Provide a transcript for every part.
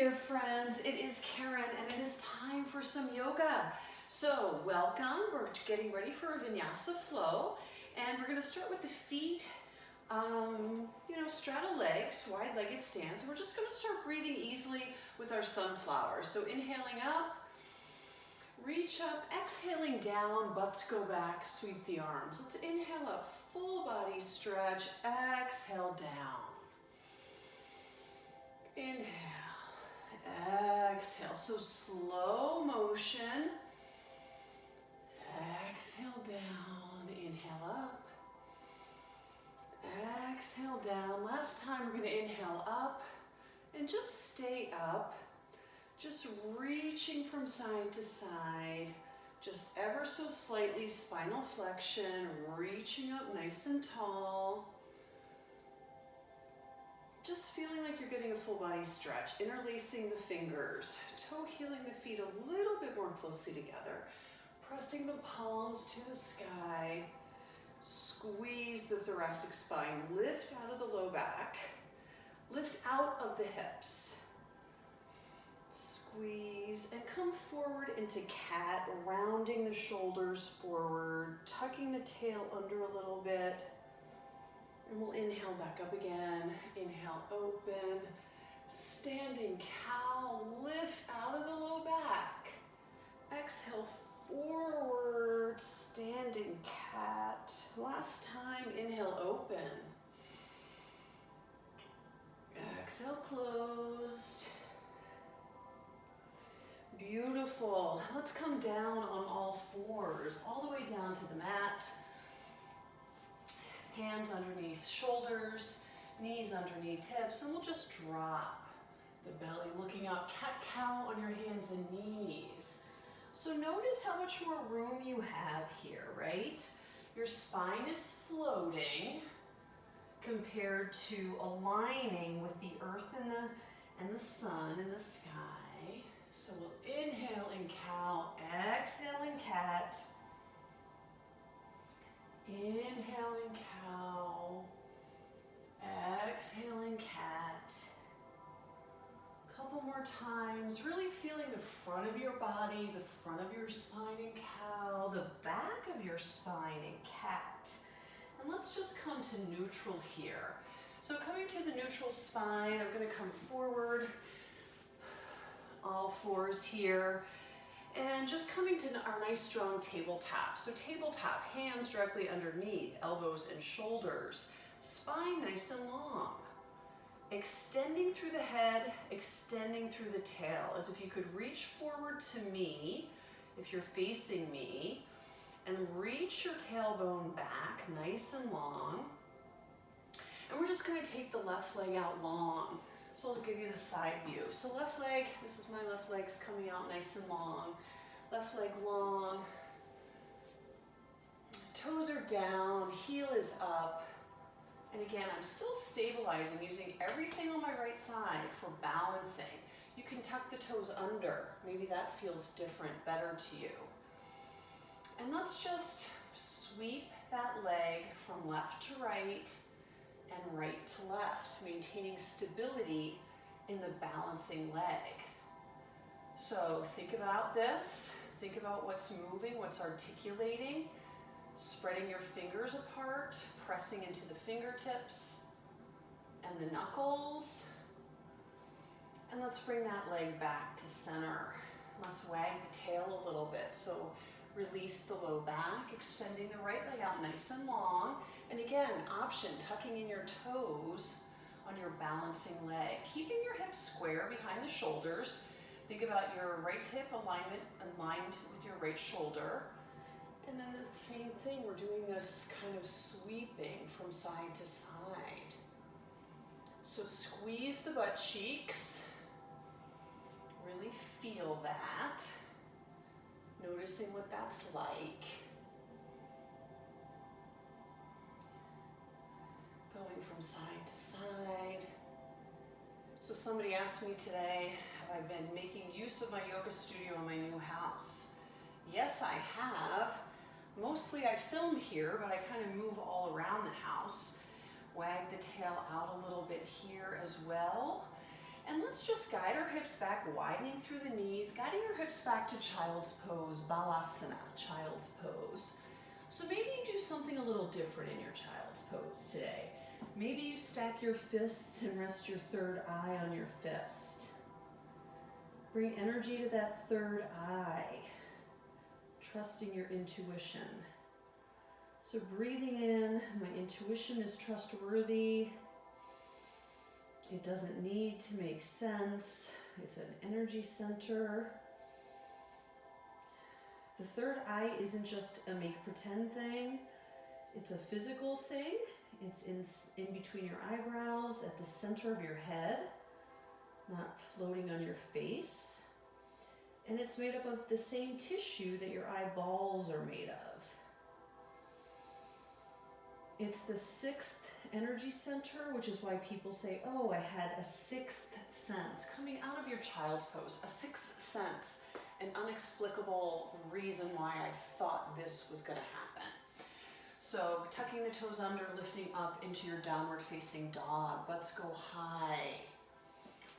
there, friends. It is Karen, and it is time for some yoga. So welcome. We're getting ready for a Vinyasa flow, and we're going to start with the feet, straddle legs, wide-legged stance. We're just going to start breathing easily with our sunflower. So inhaling up, reach up, exhaling down, butts go back, sweep the arms. Let's inhale up, full body stretch, exhale down. Inhale, exhale, so slow motion. Exhale down, inhale up, exhale down. Last time we're going to inhale up and just stay up, just reaching from side to side, just ever so slightly, spinal flexion, reaching up nice and tall. Just feeling like you're getting a full body stretch, interlacing the fingers, toe heeling the feet a little bit more closely together, pressing the palms to the sky, squeeze the thoracic spine, lift out of the low back, lift out of the hips, squeeze and come forward into cat, rounding the shoulders forward, tucking the tail under a little bit. And we'll inhale back up again, inhale open, standing cow, lift out of the low back. Exhale forward, standing cat. Last time, inhale open. Exhale closed. Beautiful. Let's come down on all fours, all the way down to the mat. Hands underneath shoulders, knees underneath hips, and we'll just drop the belly, looking up, cat-cow on your hands and knees. So notice how much more room you have here, right? Your spine is floating compared to aligning with the earth and the sun and the sky. So we'll inhale in cow, exhale in cat. Inhaling cow, exhaling cat. Couple more times, really feeling the front of your body, the front of your spine in cow, the back of your spine in cat. And let's just come to neutral here. So coming to the neutral spine, I'm going to come forward, all fours here. And just coming to our nice strong tabletop. So tabletop, hands directly underneath, elbows and shoulders, spine nice and long. Extending through the head, extending through the tail, as if you could reach forward to me, if you're facing me, and reach your tailbone back, nice and long. And we're just gonna take the left leg out long. So I'll give you the side view. So left leg, this is my left leg's coming out nice and long. Left leg long. Toes are down, heel is up. And again, I'm still stabilizing, using everything on my right side for balancing. You can tuck the toes under. Maybe that feels different, better to you. And let's just sweep that leg from left to right and right to left, maintaining stability in the balancing leg. So think about this, think about what's moving, what's articulating, spreading your fingers apart, pressing into the fingertips and the knuckles. And let's bring that leg back to center. Let's wag the tail a little bit. So release the low back, extending the right leg out nice and long. And again, option, tucking in your toes on your balancing leg. Keeping your hips square behind the shoulders. Think about your right hip aligned with your right shoulder. And then the same thing, we're doing this kind of sweeping from side to side. So squeeze the butt cheeks. Really feel that. Noticing what that's like. Going from side to side. So somebody asked me today, have I been making use of my yoga studio in my new house? Yes, I have. Mostly I film here, but I kind of move all around the house. Wag the tail out a little bit here as well. And let's just guide our hips back, widening through the knees, guiding our hips back to child's pose, balasana, child's pose. So maybe you do something a little different in your child's pose today. Maybe you stack your fists and rest your third eye on your fist. Bring energy to that third eye, trusting your intuition. So breathing in, my intuition is trustworthy. It doesn't need to make sense. It's an energy center. The third eye isn't just a make pretend thing. It's a physical thing. It's in between your eyebrows, at the center of your head, not floating on your face. And it's made up of the same tissue that your eyeballs are made of. It's the sixth energy center, which is why people say, oh, I had a sixth sense. Coming out of your child's pose, a sixth sense, an inexplicable reason why I thought this was going to happen. So tucking the toes under, lifting up into your downward facing dog. Butts go high.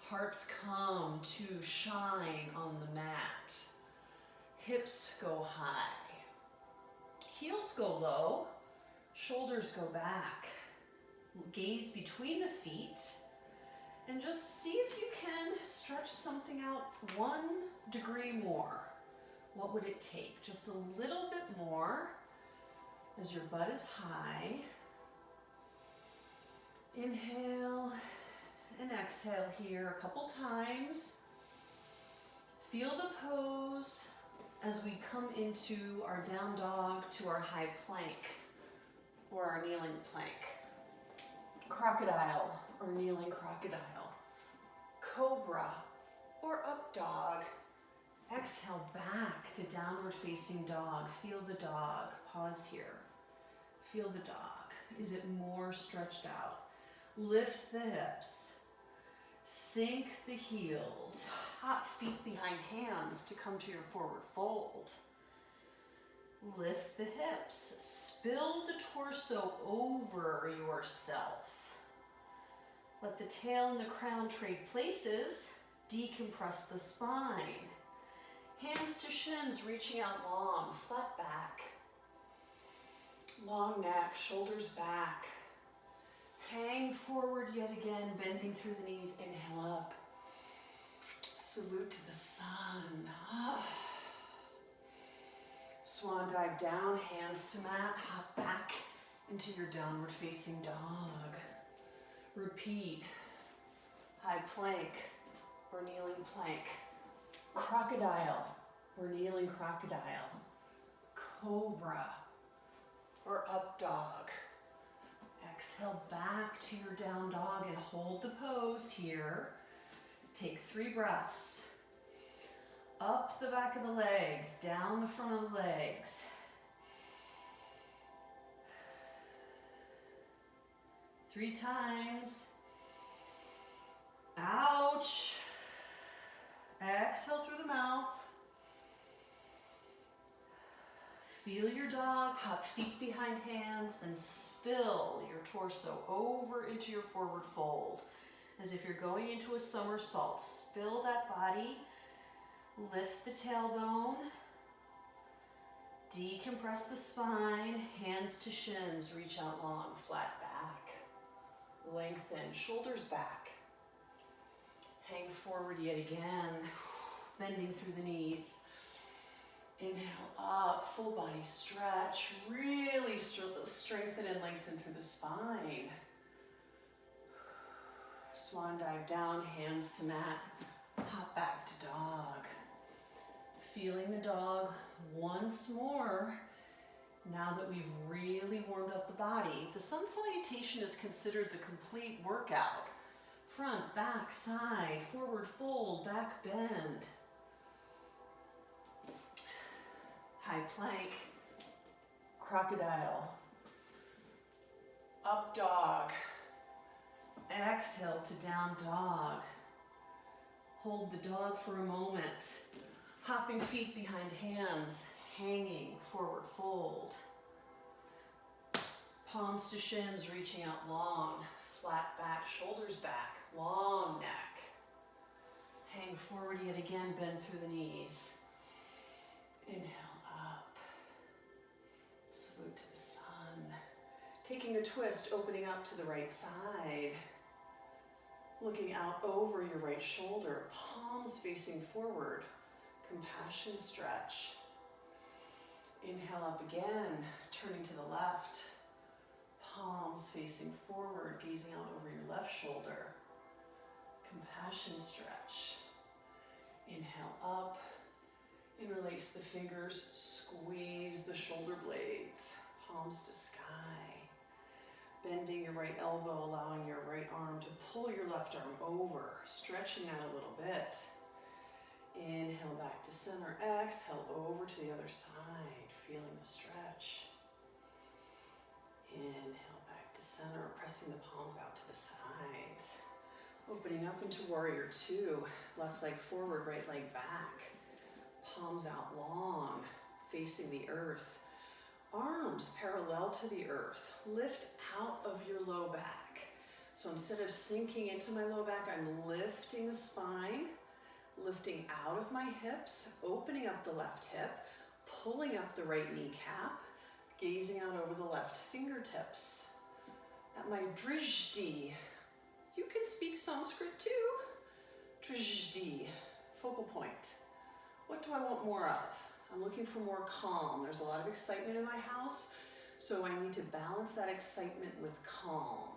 Hearts come to shine on the mat. Hips go high. Heels go low. Shoulders go back. Gaze between the feet. And just see if you can stretch something out 1 degree more. What would it take? Just a little bit more as your butt is high. Inhale and exhale here a couple times. Feel the pose as we come into our down dog to our high plank or our kneeling plank. Crocodile or kneeling crocodile. Cobra or up dog. Exhale back to downward facing dog. Feel the dog. Pause here. Feel the dog. Is it more stretched out? Lift the hips. Sink the heels. Hot feet behind hands to come to your forward fold. Lift the hips. Spill the torso over yourself. Let the tail and the crown trade places. Decompress the spine. Hands to shins, reaching out long, flat back. Long neck, shoulders back. Hang forward yet again, bending through the knees. Inhale up. Salute to the sun. Swan dive down, hands to mat, hop back into your downward facing dog. Repeat. High plank or kneeling plank. Crocodile or kneeling crocodile. Cobra or up dog. Exhale back to your down dog and hold the pose here. Take 3 breaths. Up the back of the legs, down the front of the legs. Three times. Ouch. Exhale through the mouth. Feel your dog, hop feet behind hands, and spill your torso over into your forward fold. As if you're going into a somersault. Spill that body. Lift the tailbone. Decompress the spine. Hands to shins. Reach out long. Flat back. Lengthen. Shoulders back. Hang forward yet again. Bending through the knees. Inhale up. Full body stretch. Really strengthen and lengthen through the spine. Swan dive down. Hands to mat. Hop back to dog. Feeling the dog once more. Now that we've really warmed up the body, the sun salutation is considered the complete workout. Front, back, side, forward fold, back bend. High plank, crocodile, up dog. Exhale to down dog. Hold the dog for a moment. Hopping feet behind hands, hanging forward fold. Palms to shins, reaching out long. Flat back, shoulders back, long neck. Sliding forward yet again, bend through the knees. Inhale up. Salute to the sun. Taking a twist, opening up to the right side. Looking out over your right shoulder, palms facing forward. Compassion stretch. Inhale up again, turning to the left. Palms facing forward, gazing out over your left shoulder. Compassion stretch. Inhale up, interlace the fingers, squeeze the shoulder blades, palms to sky. Bending your right elbow, allowing your right arm to pull your left arm over, stretching out a little bit. Inhale back to center, exhale over to the other side, feeling the stretch. Inhale back to center, pressing the palms out to the sides. Opening up into warrior two, left leg forward, right leg back. Palms out long, facing the earth. Arms parallel to the earth. Lift out of your low back. So instead of sinking into my low back, I'm lifting the spine, lifting out of my hips, opening up the left hip, pulling up the right kneecap, gazing out over the left fingertips. At my drishti, you can speak Sanskrit too. Drishti, focal point. What do I want more of? I'm looking for more calm. There's a lot of excitement in my house, so I need to balance that excitement with calm.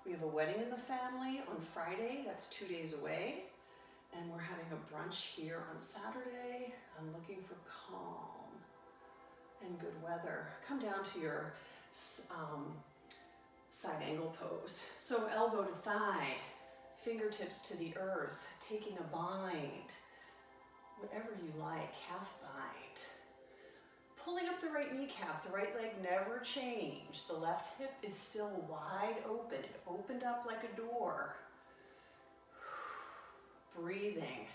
We have a wedding in the family on Friday, that's 2 days away, and we're having a brunch here on Saturday. I'm looking for calm and good weather. Come down to your side angle pose. So elbow to thigh, fingertips to the earth, taking a bind. Whatever you like, half bind. Pulling up the right kneecap, the right leg never changed. The left hip is still wide open. It opened up like a door. Breathing.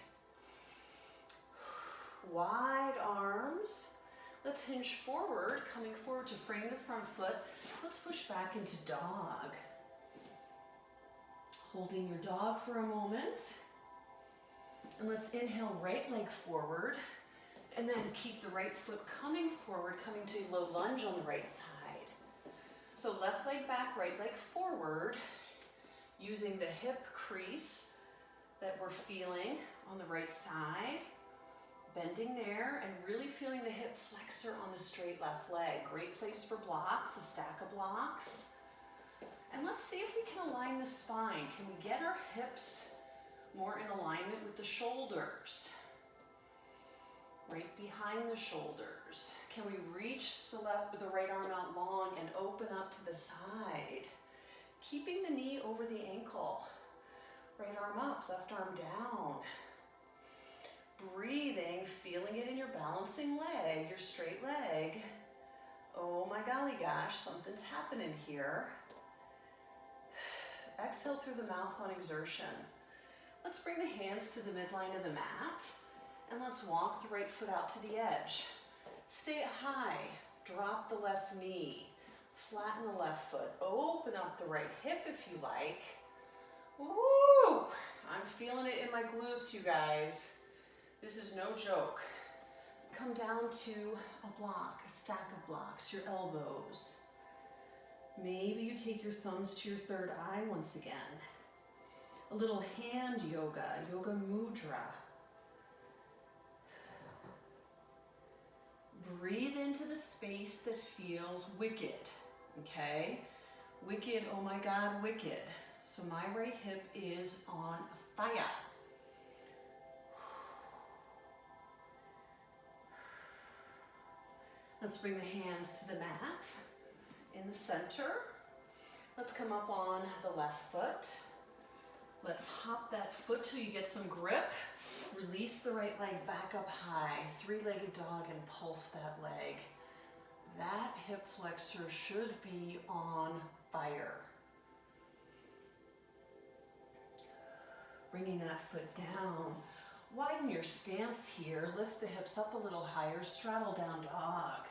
Wide arms. Let's hinge forward, coming forward to frame the front foot. Let's push back into dog. Holding your dog for a moment. And let's inhale, right leg forward, and then keep the right foot coming forward, coming to low lunge on the right side. So left leg back, right leg forward, using the hip crease that we're feeling on the right side, bending there, and really feeling the hip flexor on the straight left leg. Great place for blocks, a stack of blocks. And let's see if we can align the spine. Can we get our hips more in alignment with the shoulders? Right behind the shoulders. Can we reach the right arm out long and open up to the side? Keeping the knee over the ankle. Right arm up, left arm down. Breathing, feeling it in your balancing leg, your straight leg. Oh my golly gosh, something's happening here. Exhale through the mouth on exertion. Let's bring the hands to the midline of the mat, and let's walk the right foot out to the edge. Stay high, drop the left knee, flatten the left foot, open up the right hip if you like. Woo! I'm feeling it in my glutes, you guys. This is no joke. Come down to a block, a stack of blocks, your elbows. Maybe you take your thumbs to your third eye once again. A little hand yoga, yoga mudra. Breathe into the space that feels wicked, okay? Wicked, oh my God, wicked. So my right hip is on fire. Let's bring the hands to the mat in the center. Let's come up on the left foot. Let's hop that foot till you get some grip. Release the right leg back up high, three-legged dog, and pulse that leg. That hip flexor should be on fire. Bringing that foot down. Widen your stance here. Lift the hips up a little higher. Straddle down dog.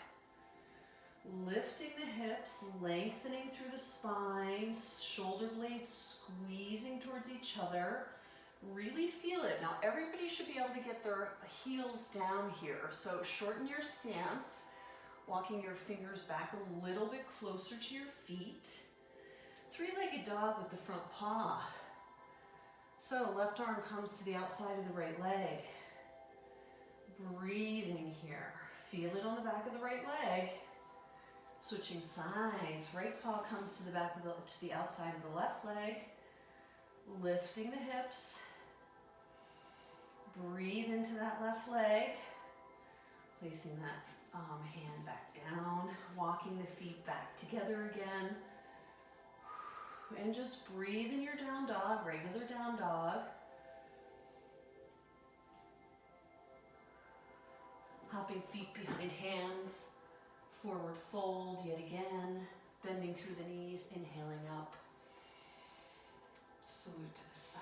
Lifting the hips, lengthening through the spine, shoulder blades squeezing towards each other. Really feel it. Now Now, everybody should be able to get their heels down here. So shorten your stance, walking your fingers back a little bit closer to your feet. Three-legged dog with the front paw. So left arm comes to the outside of the right leg. Breathing here. Feel it on the back of the right leg. Switching sides. Right paw comes to the back of to the outside of the left leg. Lifting the hips. Breathe into that left leg. Placing that hand back down. Walking the feet back together again. And just breathe in your down dog, regular down dog. Hopping feet behind hands. Forward fold yet again. Bending through the knees, inhaling up. Salute to the sun.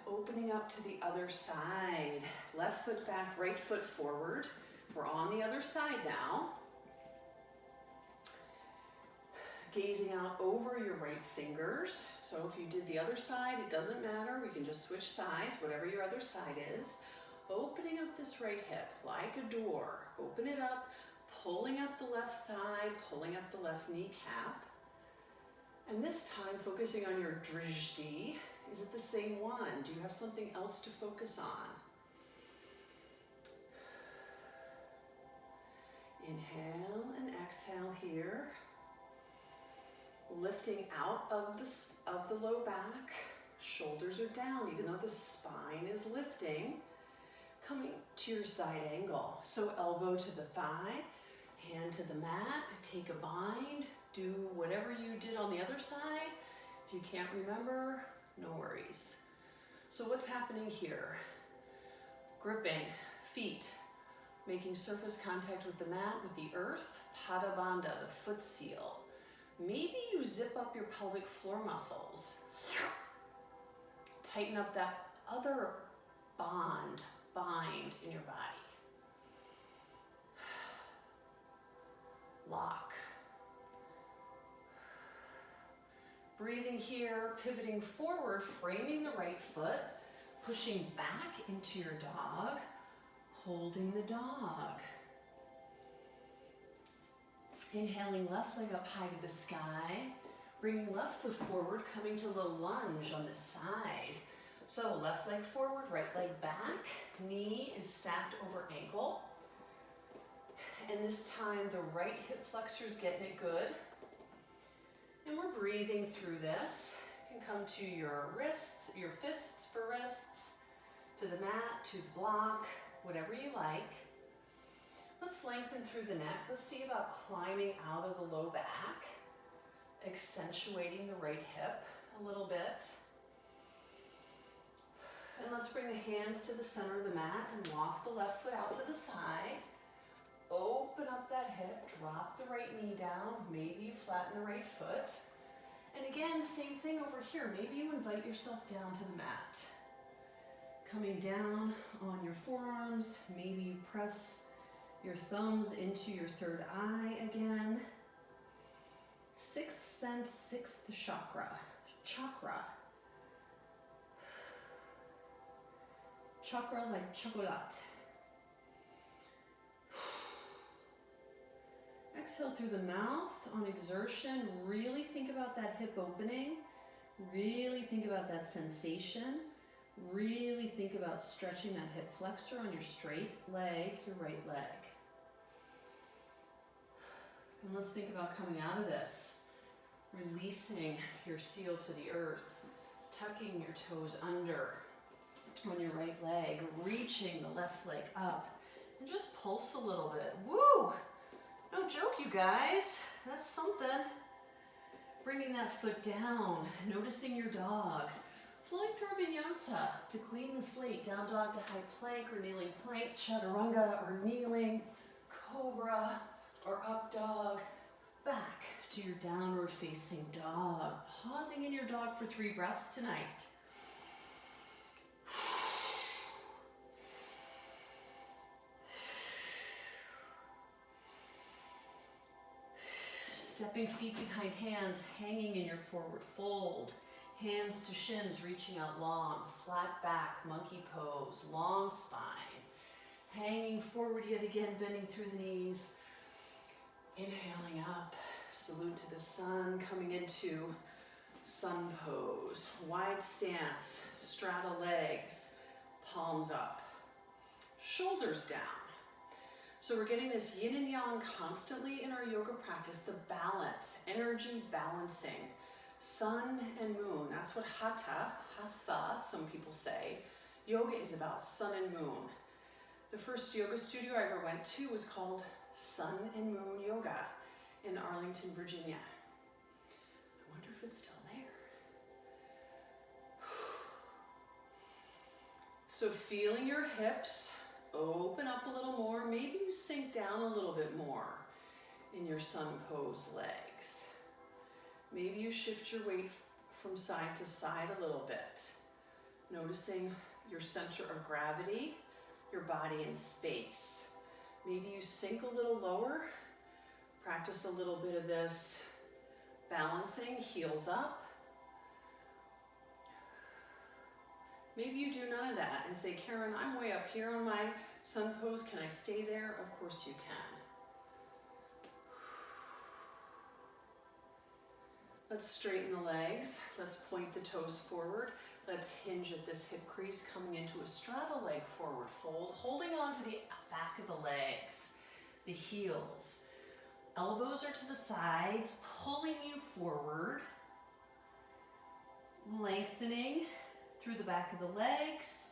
Opening up to the other side. Left foot back, right foot forward. We're on the other side now. Gazing out over your right fingers. So if you did the other side, it doesn't matter. We can just switch sides, whatever your other side is. Opening up this right hip like a door. Open it up, pulling up the left thigh, pulling up the left kneecap. And this time focusing on your drishti. Is it the same one? Do you have something else to focus on? Inhale and exhale here. Lifting out of the low back, shoulders are down, even though the spine is lifting. Coming to your side angle. So elbow to the thigh, hand to the mat, take a bind, do whatever you did on the other side. If you can't remember, no worries. So what's happening here? Gripping, feet, making surface contact with the mat, with the earth, Pada Bandha, the foot seal. Maybe you zip up your pelvic floor muscles. Tighten up that other bind in your body. Lock. Breathing here, pivoting forward, framing the right foot, pushing back into your dog, holding the dog. Inhaling left leg up high to the sky, bringing left foot forward, coming to the lunge on the side. So left leg forward, right leg back, knee is stacked over ankle. And this time the right hip flexor is getting it good. And we're breathing through this. You can come to your wrists, your fists for wrists, to the mat, to the block, whatever you like. Let's lengthen through the neck. Let's see about climbing out of the low back, accentuating the right hip a little bit. And let's bring the hands to the center of the mat and walk the left foot out to the side. Open up that hip, drop the right knee down, maybe you flatten the right foot. And again, same thing over here. Maybe you invite yourself down to the mat. Coming down on your forearms, maybe you press your thumbs into your third eye again. Sixth sense, sixth chakra. Chakra like chocolate. Exhale through the mouth on exertion. Really think about that hip opening. Really think about that sensation. Really think about stretching that hip flexor on your straight leg, your right leg. And let's think about coming out of this. Releasing your seal to the earth. Tucking your toes under on your right leg. Reaching the left leg up. And just pulse a little bit. Woo! No joke, you guys. That's something. Bringing that foot down. Noticing your dog. Flowing through Vinyasa to clean the slate. Down dog to high plank or kneeling plank. Chaturanga or kneeling. Cobra or up dog. Back to your downward facing dog. Pausing in your dog for 3 breaths tonight. Stepping feet behind hands, hanging in your forward fold. Hands to shins, reaching out long, flat back, monkey pose, long spine. Hanging forward yet again, bending through the knees. Inhaling up, salute to the sun, coming into sun pose. Wide stance, straddle legs, palms up, shoulders down. So we're getting this yin and yang constantly in our yoga practice, the balance, energy balancing. Sun and moon, that's what hatha, some people say. Yoga is about sun and moon. The first yoga studio I ever went to was called Sun and Moon Yoga in Arlington, Virginia. I wonder if it's still there. So feeling your hips, open up a little more. Maybe you sink down a little bit more in your sun pose legs. Maybe you shift your weight from side to side a little bit. Noticing your center of gravity, your body in space. Maybe you sink a little lower. Practice a little bit of this balancing, heels up. Maybe you do none of that and say, Karen, I'm way up here on my sun pose. Can I stay there? Of course you can. Let's straighten the legs. Let's point the toes forward. Let's hinge at this hip crease, coming into a straddle leg forward fold, holding on to the back of the legs, the heels. Elbows are to the sides, pulling you forward, lengthening through the back of the legs,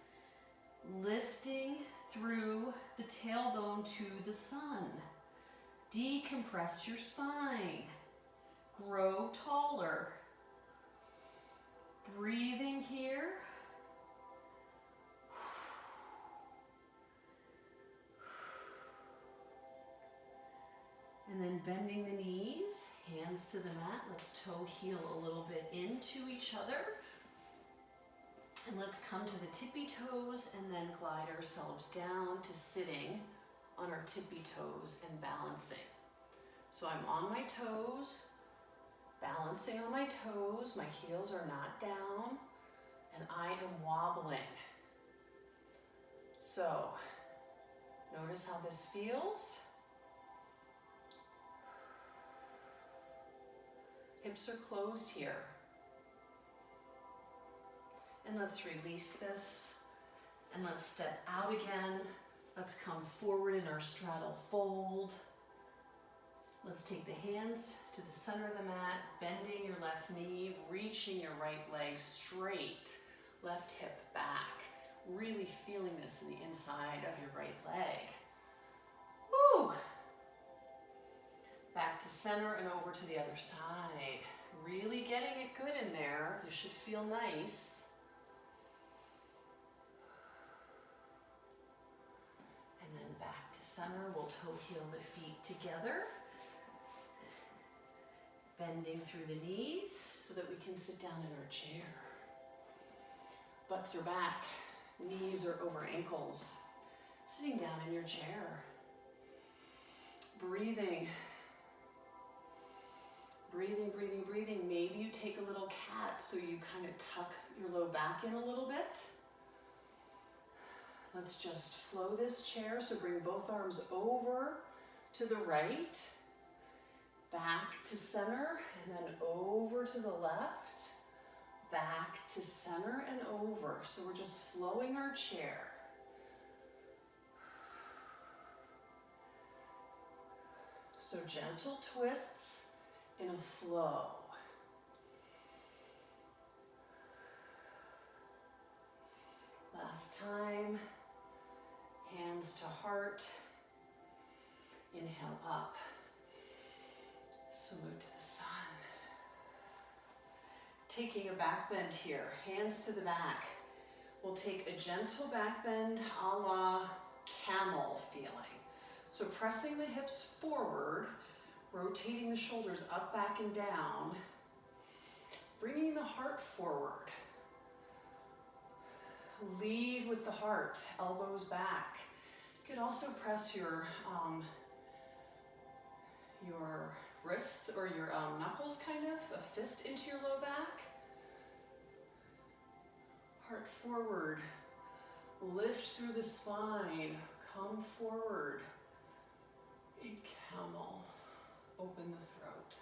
lifting through the tailbone to the sun. Decompress your spine. Grow taller. Breathing here. And then bending the knees, hands to the mat. Let's toe heel a little bit into each other. And let's come to the tippy toes and then glide ourselves down to sitting on our tippy toes and balancing. So I'm on my toes, balancing on my toes. My heels are not down and I am wobbling. So notice how this feels. Hips are closed here. And let's release this and let's step out again. Let's come forward in our straddle fold. Let's take the hands to the center of the mat, bending your left knee, reaching your right leg straight, left hip back. Really feeling this in the inside of your right leg. Woo! Back to center and over to the other side. Really getting it good in there. This should feel nice. And then back to center. We'll toe heel the feet together. Bending through the knees so that we can sit down in our chair. Butts are back. Knees are over ankles. Sitting down in your chair. Breathing. Breathing, breathing, breathing. Maybe you take a little cat so you kind of tuck your low back in a little bit. Let's just flow this chair. So bring both arms over to the right, back to center, and then over to the left, back to center and over. So we're just flowing our chair. So gentle twists in a flow. Last time, hands to heart. Inhale up. Salute to the sun. Taking a back bend here, hands to the back. We'll take a gentle back bend a la camel feeling. So pressing the hips forward, rotating the shoulders up, back, and down, bringing the heart forward. Lead with the heart, elbows back. You can also press your wrists or your knuckles, kind of, a fist into your low back. Heart forward. Lift through the spine. Come forward. Big camel. Open the throat.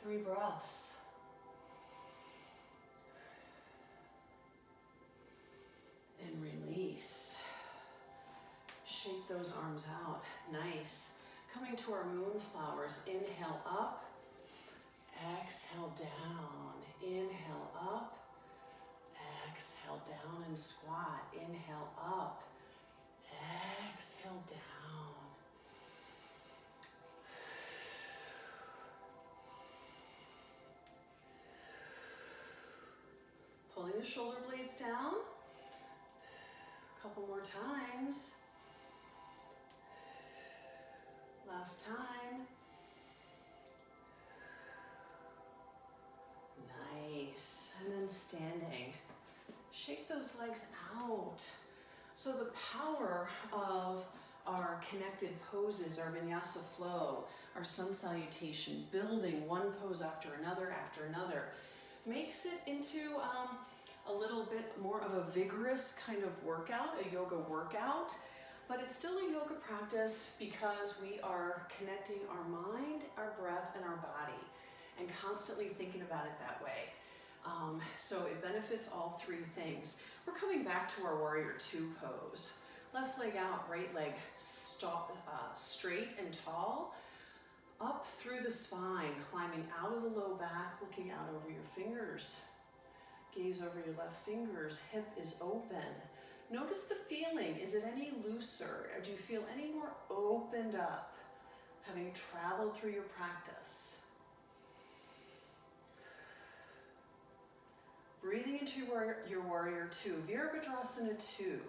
3 breaths. And release. Shake those arms out. Nice. Coming to our moonflowers. Inhale up. Exhale down. Inhale up. Exhale down and squat. Inhale up. Exhale down. Pulling the shoulder blades down. A couple more times. Last time. Nice. And then standing. Shake those legs out. So the power of our connected poses, our Vinyasa flow, our sun salutation, building one pose after another, makes it into a little bit more of a vigorous kind of workout, a yoga workout, but it's still a yoga practice because we are connecting our mind, our breath, and our body, and constantly thinking about it that way. So it benefits all 3 things. We're coming back to our warrior 2 pose. Left leg out, right leg straight and tall. Up through the spine, climbing out of the low back, looking out over your fingers. Gaze over your left fingers, hip is open. Notice the feeling. Is it any looser? Or do you feel any more opened up, having traveled through your practice? Breathing into your warrior 2, Virabhadrasana 2.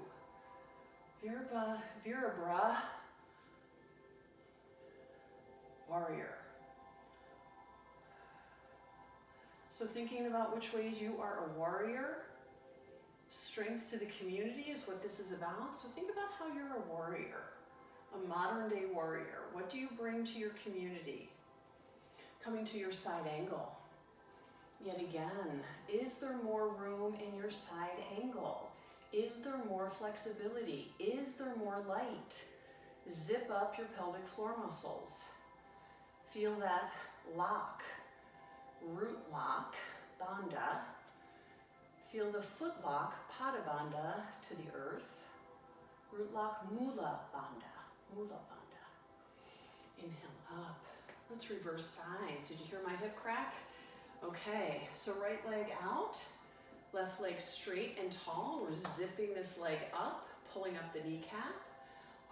Virabha, warrior. So thinking about which ways you are a warrior, strength to the community is what this is about. So think about how you're a warrior, a modern day warrior. What do you bring to your community? Coming to your side angle. Yet again, is there more room in your side angle? Is there more flexibility? Is there more light? Zip up your pelvic floor muscles. Feel that lock, root lock, bandha. Feel the foot lock, pada bandha, to the earth. Root lock, mula bandha, mula bandha. Inhale up. Let's reverse sides. Did you hear my hip crack? Okay, so right leg out, left leg straight and tall. We're zipping this leg up, pulling up the kneecap.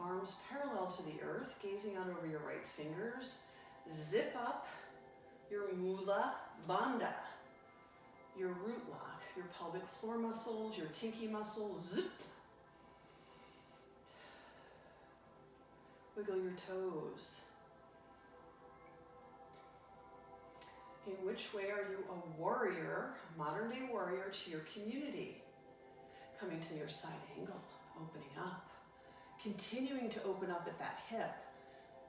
Arms parallel to the earth, gazing out over your right fingers. Zip up your mula bandha, your root lock, your pelvic floor muscles, your tinky muscles. Zip. Wiggle your toes. In which way are you a warrior, modern day warrior to your community? Coming to your side angle, opening up. Continuing to open up at that hip.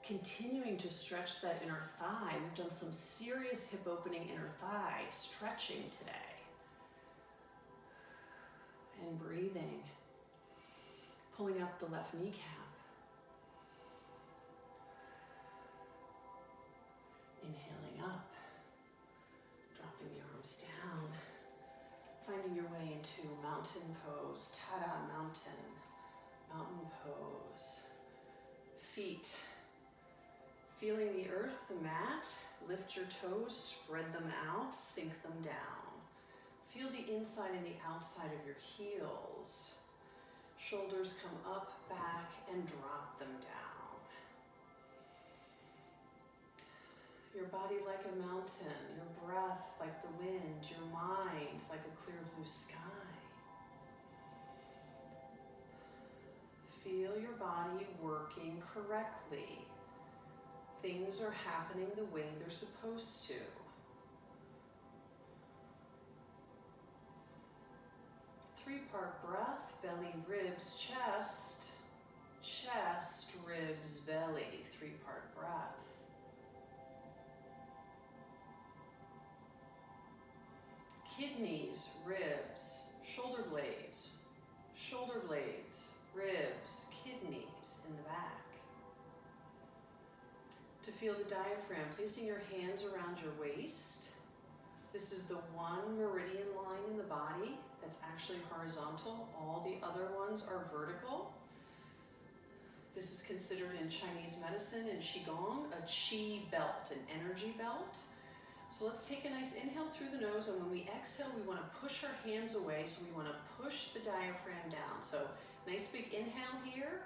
Continuing to stretch that inner thigh. We've done some serious hip opening inner thigh stretching today. And breathing. Pulling up the left kneecap. Inhaling up. Dropping the arms down. Finding your way into mountain pose. Tada mountain. Mountain pose. Feet. Feeling the earth, the mat. Lift your toes, spread them out, sink them down. Feel the inside and the outside of your heels. Shoulders come up, back, and drop them down. Your body like a mountain, your breath like the wind, your mind like a clear blue sky. Feel your body working correctly. Things are happening the way they're supposed to. Three-part breath, belly, ribs, chest, chest, ribs, belly. Three-part breath. kidneys, ribs, shoulder blades, ribs, kidneys in the back. To feel the diaphragm, placing your hands around your waist. This is the one meridian line in the body that's actually horizontal. All the other ones are vertical. This is considered in Chinese medicine and Qigong a qi belt, an energy belt. So let's take a nice inhale through the nose, and when we exhale, we want to push our hands away, so we want to push the diaphragm down. So nice big inhale here.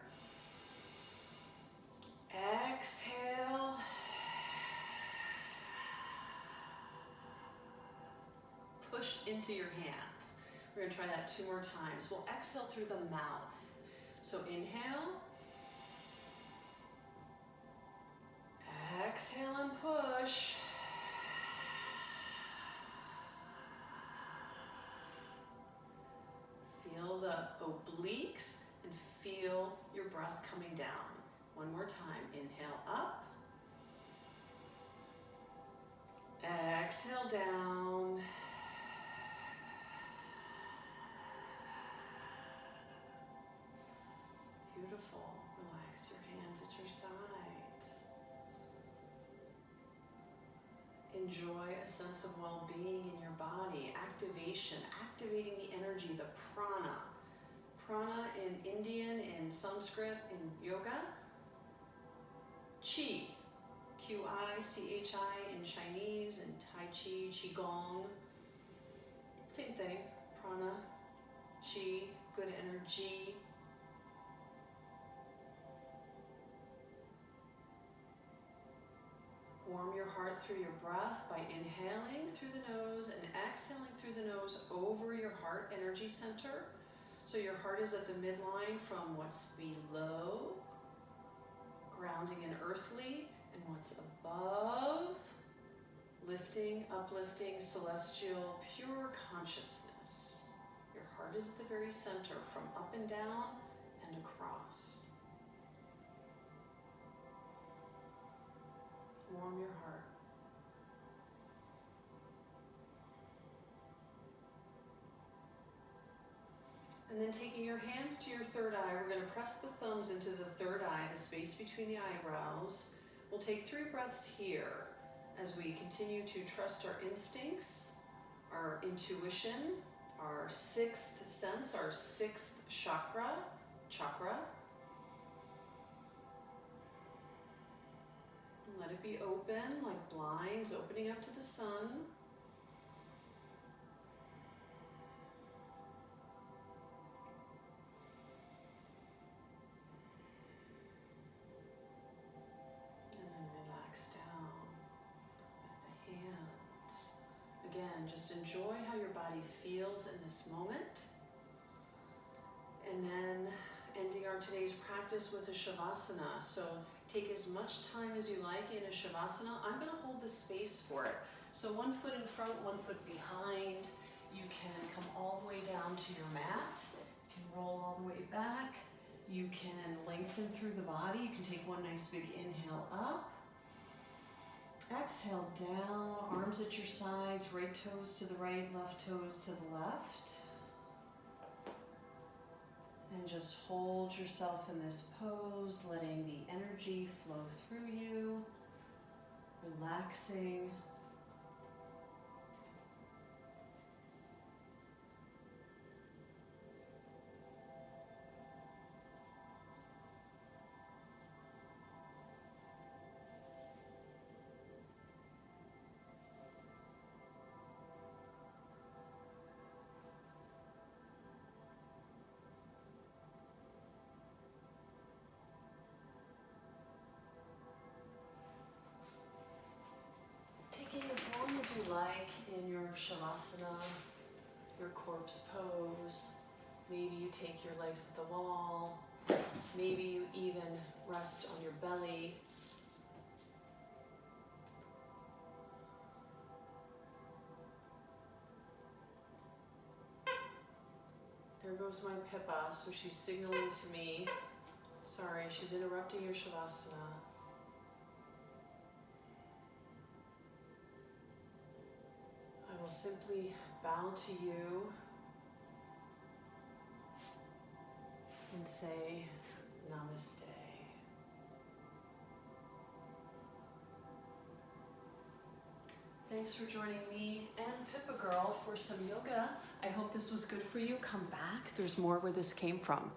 Exhale. Push into your hands. We're going to try that 2 more times. We'll exhale through the mouth. So inhale. Exhale and push. Feel the obliques and feel your breath coming down. One more time. Inhale up. Exhale down. Beautiful. Relax your hands at your sides. Enjoy a sense of well-being in your body. Activation, activating the energy, the prana. Prana in Indian, in Sanskrit, in yoga. Qi, Qi-C-H-I in Chinese, and Tai Chi, Qigong. Same thing, prana, qi, good energy. Warm your heart through your breath by inhaling through the nose and exhaling through the nose over your heart energy center. So your heart is at the midline from what's below, grounding and earthly, and what's above, lifting, uplifting, celestial, pure consciousness. Your heart is at the very center, from up and down and across. Warm your heart. And then taking your hands to your third eye, we're going to press the thumbs into the third eye, the space between the eyebrows. We'll take 3 breaths here as we continue to trust our instincts, our intuition, our 6th sense, our 6th chakra. Let it be open, like blinds opening up to the sun. And then relax down with the hands. Again, just enjoy how your body feels in this moment. And then ending our today's practice with a Shavasana. So take as much time as you like in a Shavasana. I'm going to hold the space for it. So 1 foot in front, 1 foot behind. You can come all the way down to your mat. You can roll all the way back. You can lengthen through the body. You can take one nice big inhale up. Exhale down, arms at your sides, right toes to the right, left toes to the left. And just hold yourself in this pose, letting the energy flow through you, relaxing. Taking as long as you like in your Shavasana, your corpse pose. Maybe you take your legs at the wall. Maybe you even rest on your belly. There goes my Pippa, so she's signaling to me. Sorry, she's interrupting your Shavasana. I will I'll simply bow to you and say namaste. Thanks for joining me and Pippa Girl for some yoga. I hope this was good for you. Come back. There's more where this came from.